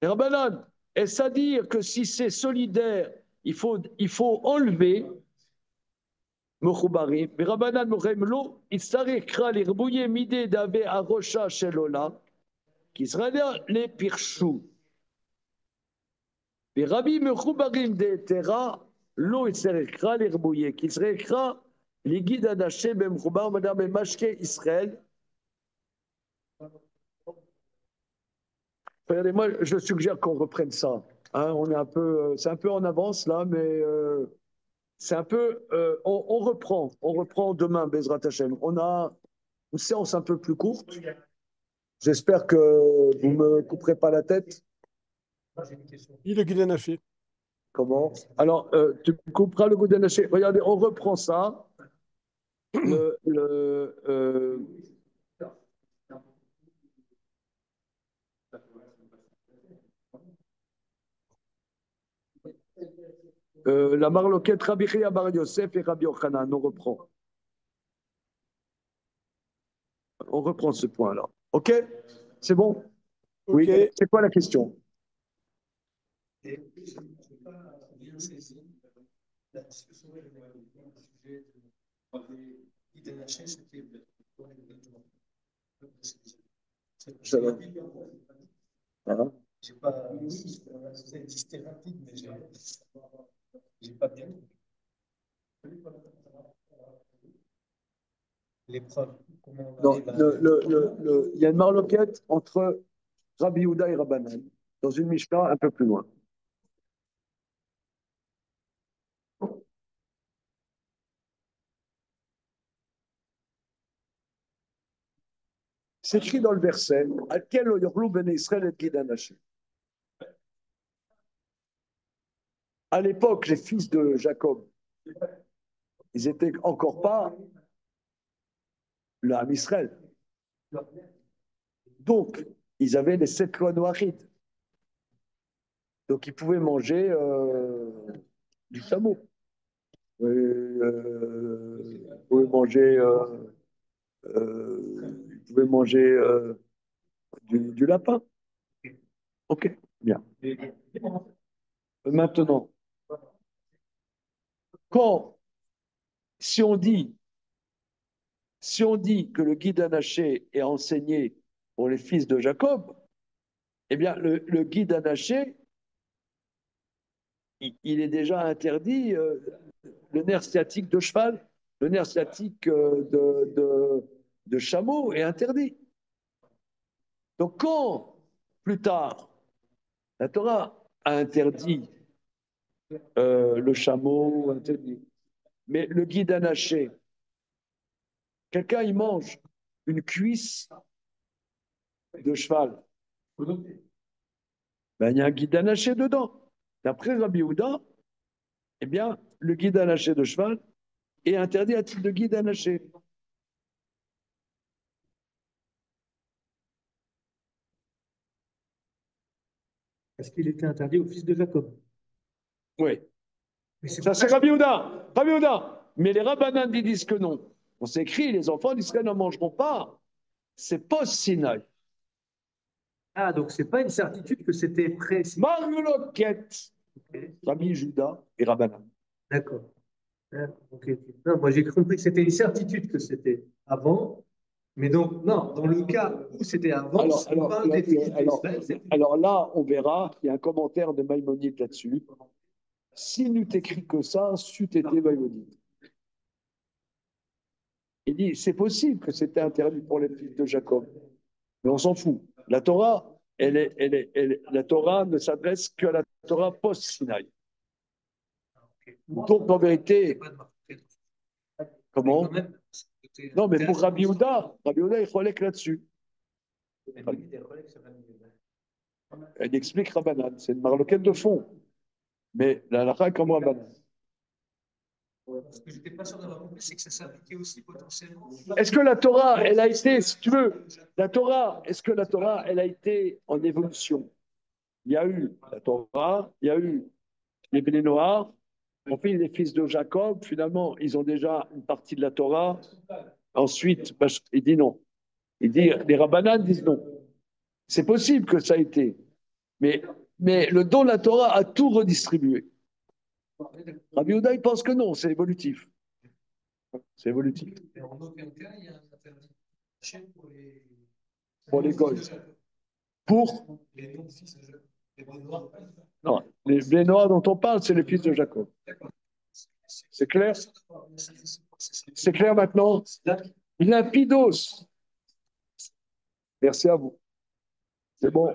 Les Rabbanan, est-ce à dire que si c'est solidaire, il faut enlever Mechoubarim, mais Rabbanan Mochem lo, Istarikra les rebouillés midé d'ave Arosha Shelola, qui seraient les Pirchou. Les Rabbi Mechoubarim de Terra, lo Istarikra les rebouillés, qui seraient écra les guides Adaché, Mechoubar, Madame Mashke Israël. Regardez, moi, je suggère qu'on reprenne ça. Hein, on est un peu, c'est un peu en avance là, mais c'est un peu. On reprend demain, Bezrat Hashem. On a une séance un peu plus courte. J'espère que vous me couperez pas la tête. Il le guide haché. Comment? Alors, tu couperas le Gouden Haché. Regardez, on reprend ça. La marloquette Rabbi Chia Bar Yosef et Rabbi Yochanan, on reprend. On reprend ce point-là. OK? C'est bon? Oui. Ok. C'est quoi la question? Ça va. Hein? J'ai pas, c'était rapide, mais j'ai pas bien l'épreuve. Comment on Non, arrive à... il y a une marloquette entre Rabbi Yehuda et Rabbanan, dans une Mishnah un peu plus loin. C'est écrit dans le verset à quel yorlou ben Israël et Gidan Hashem. À l'époque, les fils de Jacob, ils n'étaient encore pas le Ham Israël. Donc, ils avaient les 7 lois noachides. Donc, ils pouvaient manger du chameau. Ils pouvaient manger, ils pouvaient manger du lapin. Ok, bien. Maintenant, quand, si on dit que le guide Anaché est enseigné pour les fils de Jacob, eh bien, le guide Anaché, il est déjà interdit, le nerf sciatique de cheval, le nerf sciatique de chameau est interdit. Donc, quand, plus tard, la Torah a interdit le chameau, interdit, mais le guide Anaché, quelqu'un, il mange une cuisse de cheval. Ben, il y a un guide anaché dedans. D'après Rabbi Yehuda, eh bien, le guide anaché de cheval est interdit à titre de guide anaché. Parce qu'il était interdit au fils de Jacob. Oui. Mais c'est Ça, c'est Rabbi Yehuda. Rabbi Yehuda. Mais les rabbinans disent que non. On s'écrit, les enfants d'Israël ne mangeront pas. C'est post-Sinaï. Ah, donc c'est pas une certitude que c'était précis. Marloquette. Okay. Rabbi Juda et Rabbanan. D'accord. Okay. Non, moi j'ai compris que c'était une certitude que c'était avant. Mais donc, non, dans le cas où c'était avant, alors là, on verra, il y a un commentaire de Maïmonide là-dessus. Si nous t'écrit que ça, c'eût été Maïmonide. Il dit, c'est possible que c'était interdit pour les fils de Jacob. Mais on s'en fout. La Torah, la Torah ne s'adresse qu'à la Torah post-Sinaï. Donc, en vérité, comment? Non, mais pour Rabbi Yehuda, il relève là-dessus. Elle explique Rabbanan. C'est une marloquette de fond. Mais la halakha est comme Rabbanan. Ce que je n'étais pas sûr d'avoir compris, c'est que ça s'appliquait aussi potentiellement. Est-ce que la Torah, elle a été, si tu veux, la Torah, est-ce que la Torah, elle a été en évolution? Il y a eu la Torah, il y a eu les Béné Noir, enfin les fils de Jacob, finalement, ils ont déjà une partie de la Torah. Ensuite, il dit non. Il dit, les Rabbanan disent non. C'est possible que ça ait été. Mais le don de la Torah a tout redistribué. Rabbi Yehuda, il pense que non, c'est évolutif. C'est évolutif. Et en aucun cas, il y a un interdit Pour les goy. Pour les non-fils de Jacob. Les Bénois. Non, les Noirs dont on parle, c'est les fils de Jacob. C'est clair? C'est clair maintenant? Limpidos. Merci à vous. C'est bon.